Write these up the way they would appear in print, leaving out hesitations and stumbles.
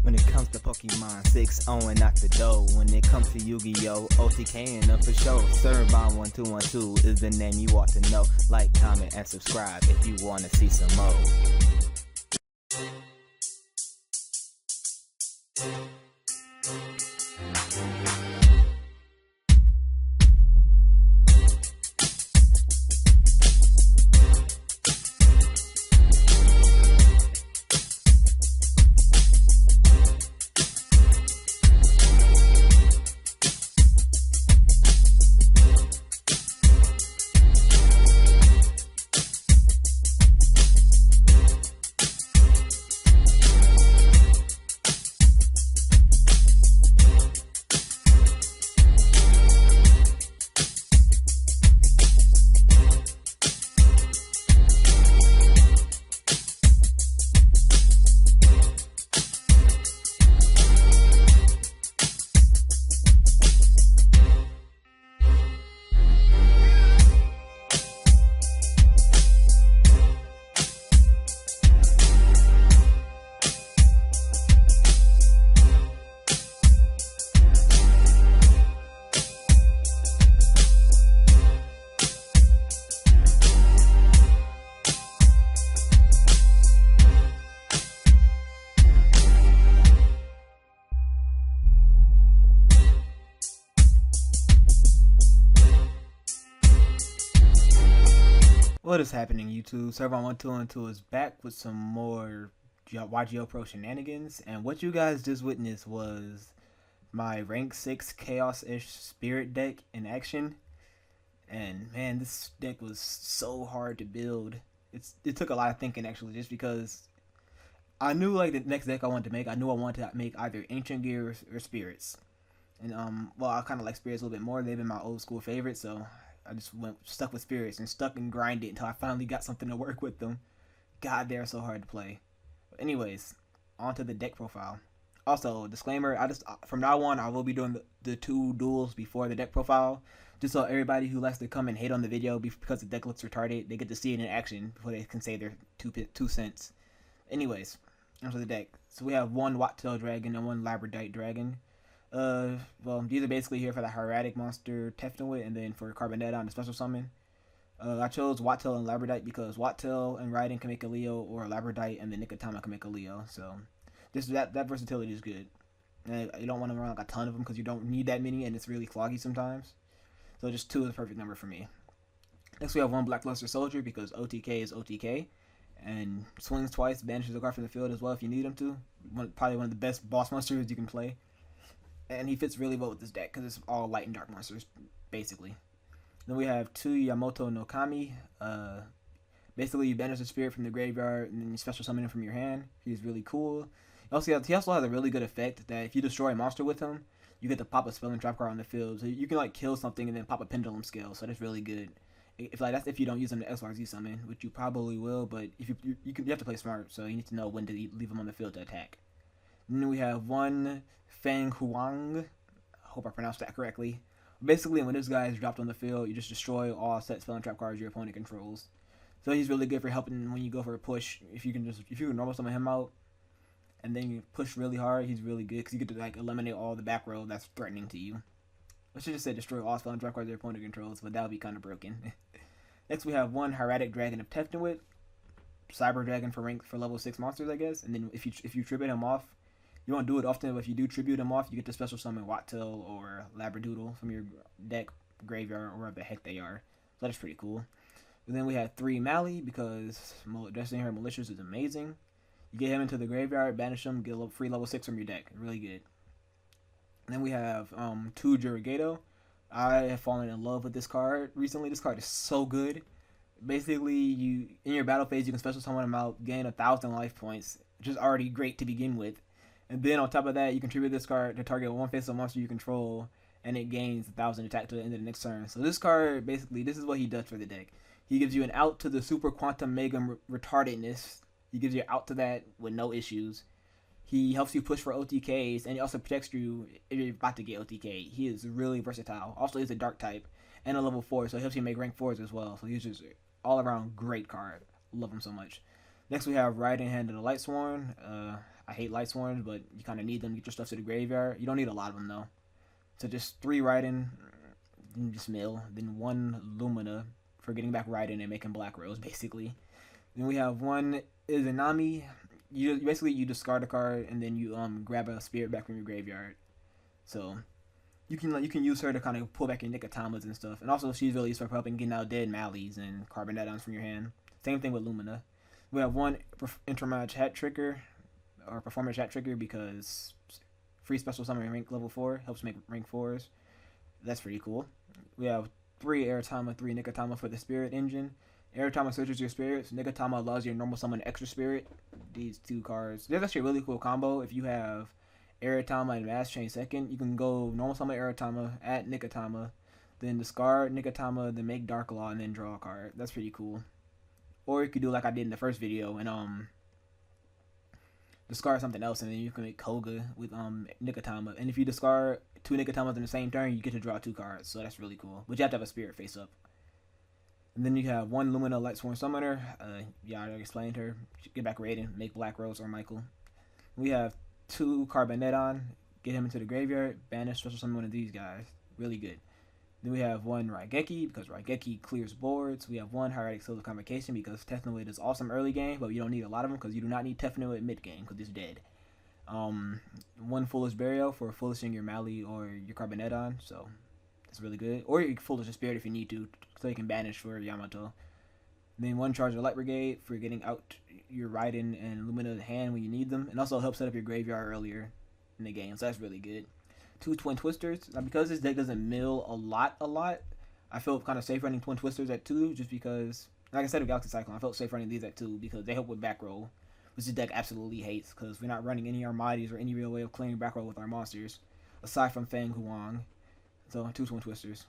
When it comes to Pokemon, 6-0 and out the door. When it comes to Yu-Gi-Oh, OTK and for sure. Survivor 1212 is the name you ought to know. Like, comment, and subscribe if you want to see some more. What is happening, YouTube? Survivor 1212 is back with some more YGO Pro shenanigans, and what you guys just witnessed was my rank 6 Chaos-ish Spirit deck in action. And man, this deck was so hard to build. It took a lot of thinking actually, just because I knew like the next deck I wanted to make, I knew I wanted to make either Ancient Gear or Spirits. And well, I kind of like Spirits a little bit more. They've been my old school favorite, so I just stuck with Spirits and stuck and grinded until I finally got something to work with them. God, they're so hard to play. But anyways, on to the deck profile. Also, disclaimer, from now on I will be doing the 2 duels before the deck profile, just so everybody who likes to come and hate on the video because the deck looks retarded, they get to see it in action before they can say their 2 cents. Anyways, onto the deck. So we have 1 Watt-tail Dragon and 1 Labradite Dragon. Well, these are basically here for the hieratic monster Tefnawit, and then for Carbonetta on the special summon. I chose Watt-tail and Labradite because Watt-tail and Raiden can make a Leo, or Labradite and then Nikotama can make a Leo. So that versatility is good. And you don't want to run like a ton of them because you don't need that many, and it's really cloggy sometimes. So just 2 is the perfect number for me. Next we have 1 Blackluster Soldier because OTK is OTK, and swings twice, banishes a card from the field as well if you need him to. Probably one of the best boss monsters you can play. And he fits really well with this deck because it's all light and dark monsters, basically. Then we have 2 Yamato no Kami. Basically, you banish a spirit from the graveyard and then you special summon him from your hand. He's really cool. He also has a really good effect that if you destroy a monster with him, you get to pop a spell and trap card on the field. So you can like kill something and then pop a pendulum scale. So that's really good. That's if you don't use him to XYZ summon, which you probably will. But if you have to play smart, so you need to know when to leave him on the field to attack. And then we have 1 Feng Huang. I hope I pronounced that correctly. Basically, when this guy is dropped on the field, you just destroy all set spell and trap cards your opponent controls. So he's really good for helping when you go for a push. If you can normal summon him out, and then you push really hard, he's really good because you get to like eliminate all the back row that's threatening to you. I should just say destroy all spell and trap cards your opponent controls, but that would be kind of broken. Next, we have 1 Hieratic Dragon of Tefnawit, Cyber Dragon for level 6 monsters, I guess. And then if you tribute him off. You don't do it often, but if you do tribute him off, you get to special summon Watt-tail or Labradoodle from your deck, graveyard, or wherever the heck they are. So that's pretty cool. And then we have 3 Mally because Destiny Her Malicious is amazing. You get him into the graveyard, banish him, get a free level 6 from your deck. Really good. And then we have 2 Gyarados. I have fallen in love with this card recently. This card is so good. Basically, in your battle phase, you can special summon him out, gain 1,000 life points, which is already great to begin with. And then on top of that, you contribute this card to target 1 face of monster you control, and it gains 1,000 attack to the end of the next turn. So this card, basically, this is what he does for the deck. He gives you an out to the Super Quantum Mega Retardedness. He gives you out to that with no issues. He helps you push for OTKs, and he also protects you if you're about to get OTK. He is really versatile. Also, he's a dark type and a level 4, so he helps you make rank 4s as well. So he's just all-around great card. Love him so much. Next, we have Raiden Hand of the Light Sworn. I hate light swarms, but you kind of need them to get your stuff to the graveyard. You don't need a lot of them though. So just 3 Raiden, just mill, then 1 Lumina for getting back Raiden and making Black Rose basically. Then we have 1 Izanami. You discard a card and then you grab a spirit back from your graveyard. So you can use her to kind of pull back your Nikatamas and stuff. And also she's really useful for helping getting out dead Mallies and Carbonetons from your hand. Same thing with Lumina. We have 1 intermatch hat trigger or performance hat trigger because free special summon rank level 4 helps make rank 4s. That's pretty cool. We have 3 Aratama, 3 Nikatama for the spirit engine. Aratama searches your spirits. Nikatama allows you to normal summon extra spirit. These 2 cards. There's actually a really cool combo. If you have Aratama and Mass Chain second, you can go normal summon Aratama at Nikatama, then discard Nikatama, then make Dark Law, and then draw a card. That's pretty cool. Or you could do like I did in the first video and discard something else, and then you can make Koga with Nikatama. And if you discard 2 Nikatamas in the same turn, you get to draw 2 cards. So that's really cool. But you have to have a spirit face up. And then you have 1 Lumina Light Sworn Summoner. Yeah, I already explained her. Get back Raiden, make Black Rose or Michael. We have 2 Carboneton. Get him into the graveyard. Banish special summon one of these guys. Really good. Then we have 1 Raigeki because Raigeki clears boards. We have 1 Hieratic Seal of Convocation because Tefnuit is awesome early game, but you don't need a lot of them because you do not need Tefnuit mid game because it's dead. 1 Foolish Burial for foolishing your Mally or your Carboneton, so that's really good. Or you can foolish a spirit if you need to, so you can banish for Yamato. Then 1 Charge of Light Brigade for getting out your Raiden and Lumina hand when you need them, and also help set up your graveyard earlier in the game, so that's really good. 2 Twin Twisters. Now because this deck doesn't mill a lot, I felt kind of safe running Twin Twisters at 2 just because, like I said with Galaxy Cyclone, I felt safe running these at 2 because they help with back roll, which this deck absolutely hates because we're not running any Armades or any real way of clearing back roll with our monsters, aside from Feng Huang. So 2 Twin Twisters.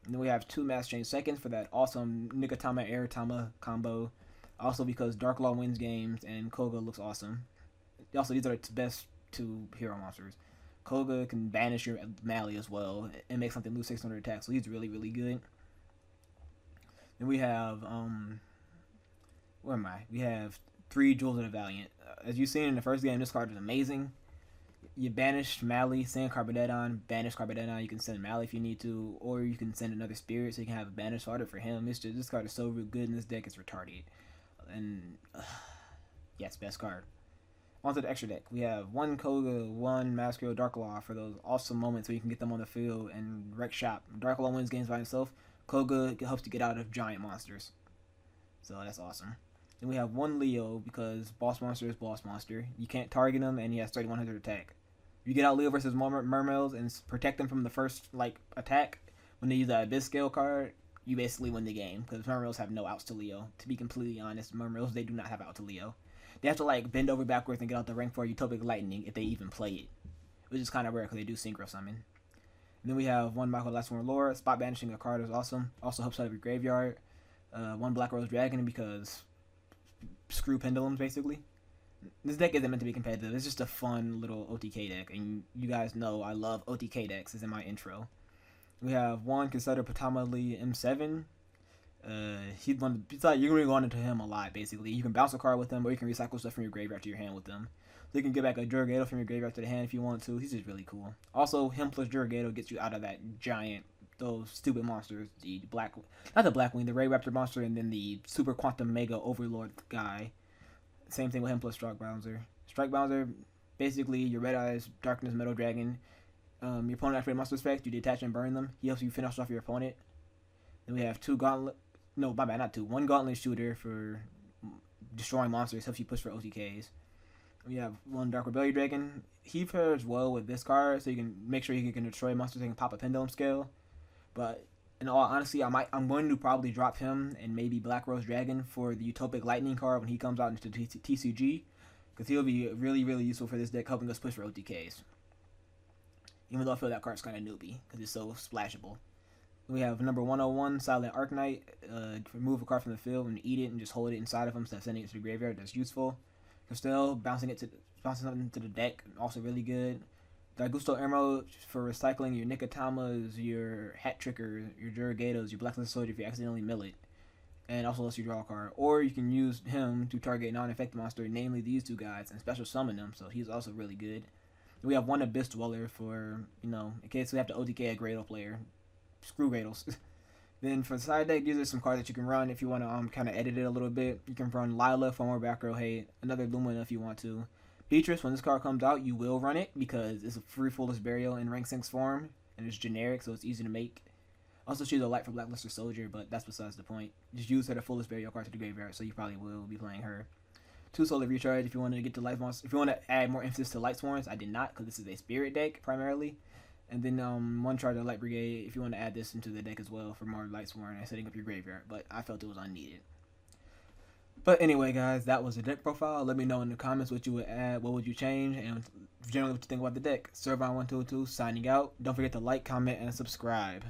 And then we have 2 Mass Chain seconds for that awesome Nikatama Aratama combo. Also because Dark Law wins games and Koga looks awesome. Also, these are the best 2 hero monsters. Koga can banish your Mally as well and make something lose 600 attack, so he's really, really good. Then we have, where am I? We have 3 Jewels of the Valiant. As you've seen in the first game, this card is amazing. You banish Mally, send Carboneton, banish Carboneton, you can send Mally if you need to, or you can send another spirit so you can have a banish starter for him. It's just, this card is so good in this deck, it's retarded. And, yeah, it's best card. Onto the extra deck. We have 1 Koga, 1 Masquerade Dark Law for those awesome moments where you can get them on the field and wreck shop. Dark Law wins games by himself. Koga helps to get out of giant monsters. So that's awesome. Then we have 1 Leo because boss monster is boss monster. You can't target him and he has 3100 attack. If you get out Leo versus Mermails and protect them from the first attack when they use that Abyss Scale card, you basically win the game because Mermails have no outs to Leo. To be completely honest, Mermails, they do not have out to Leo. They have to bend over backwards and get out the rank for Utopic Lightning if they even play it, which is kind of rare because they do Synchro Summon. And then we have 1 Michael Lastborn Lore. Spot banishing a card is awesome. Also helps out of your graveyard. 1 Black Rose Dragon because screw pendulums basically. This deck isn't meant to be competitive. It's just a fun little OTK deck, and you guys know I love OTK decks. It's in my intro. We have 1 Consider Patamali M7. He's one. You're gonna be going into him a lot. Basically, you can bounce a card with him, or you can recycle stuff from your graveyard to your hand with them. So you can get back a Gyarados from your graveyard to the hand if you want to. He's just really cool. Also, him plus Gyarados gets you out of that giant, those stupid monsters. The not the Blackwing, the Ray Raptor monster, and then the Super Quantum Mega Overlord guy. Same thing with him plus Strike Bouncer. Strike Bouncer, basically your Red Eyes Darkness Metal Dragon. Your opponent activated monster effect, you detach and burn them. He helps you finish off your opponent. Then we have 2 Gauntlet. No, my bad, not 2. 1 Gauntlet Shooter for destroying monsters, helps you push for OTKs. We have 1 Dark Rebellion Dragon. He pairs well with this card, so you can make sure you can destroy monsters and pop a Pendulum Scale. But in all honesty, I'm going to probably drop him and maybe Black Rose Dragon for the Utopic Lightning card when he comes out into TCG, because he'll be really, really useful for this deck, helping us push for OTKs. Even though I feel that card's kind of newbie, because it's so splashable. We have number 101, Silent Arknight. Remove a card from the field and eat it and just hold it inside of him instead of sending it to the graveyard. That's useful. Castell, bouncing something into the deck, also really good. Gusto Emerald for recycling your Nikatamas, your Hat Tricker, your Gyarados, your Black Soldier if you accidentally mill it. and also lets you draw a card. Or you can use him to target a non-effective monster, namely these two guys, and special summon them, so he's also really good. We have one Abyss Dweller for, in case we have to OTK a Gradle player. Screw Gradles. Then for the side deck, these are some cards that you can run if you want to kind of edit it a little bit. You can run Lila for more back row hate, another Lumina if you want to. Beatrice, when this card comes out, you will run it because it's a free Foolish Burial in rank 6 form, and it's generic, so it's easy to make. Also, she's a light for Blackluster Soldier, but that's besides the point. Just use her to Foolish Burial card to the graveyard, so you probably will be playing her. 2 Solar Recharge if you want to get to Life Monster. If you want to add more emphasis to Light Swarms, I did not because this is a Spirit deck primarily. And then 1 charge of Light Brigade if you want to add this into the deck as well for more Light Swarm and setting up your graveyard. But I felt it was unneeded. But anyway, guys, that was the deck profile. Let me know in the comments what you would add, what would you change, and generally what you think about the deck. Servon1202 signing out. Don't forget to like, comment, and subscribe.